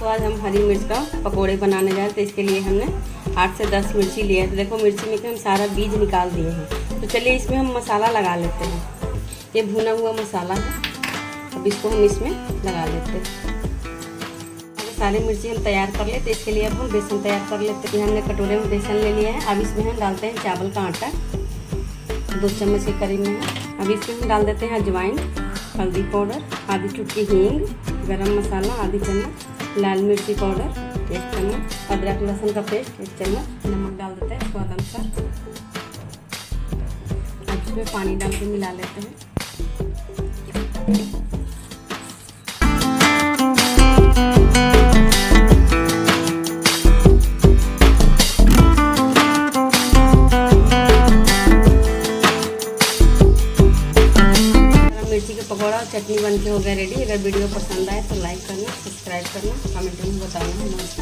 तो आज हम हरी मिर्च का पकोड़े बनाने जा रहे हैं। तो इसके लिए हमने 8 से 10 मिर्ची लिए है। तो देखो मिर्ची में हम सारा बीज निकाल दिए हैं। तो चलिए इसमें हम मसाला लगा लेते हैं। ये भुना हुआ मसाला है, अब इसको हम इसमें लगा लेते हैं। सारी मिर्ची हम तैयार कर लेते हैं। इसके लिए अब हम बेसन तैयार कर लेते हैं। हमने कटोरे में बेसन ले लिया है। अब इसमें हम डालते हैं चावल का आटा 2 चम्मच के करीब में है। अब इसमें हम डाल देते हैं अजवाइन, हल्दी पाउडर, आधी चुटकी हींग, गरम मसाला आधी चम्मच, लाल मिर्ची पाउडर 1 चम्मच, अदरक लहसुन का पेस्ट 1 चम्मच, नमक डाल देते हैं स्वाद अनुसार। अब इसमें पानी डाल के मिला लेते हैं। मिर्ची के पकौड़ा और चटनी बन के हो गया रेडी। अगर वीडियो पसंद आए तो लाइक करना, सब्सक्राइब करना, कमेंट में बताना।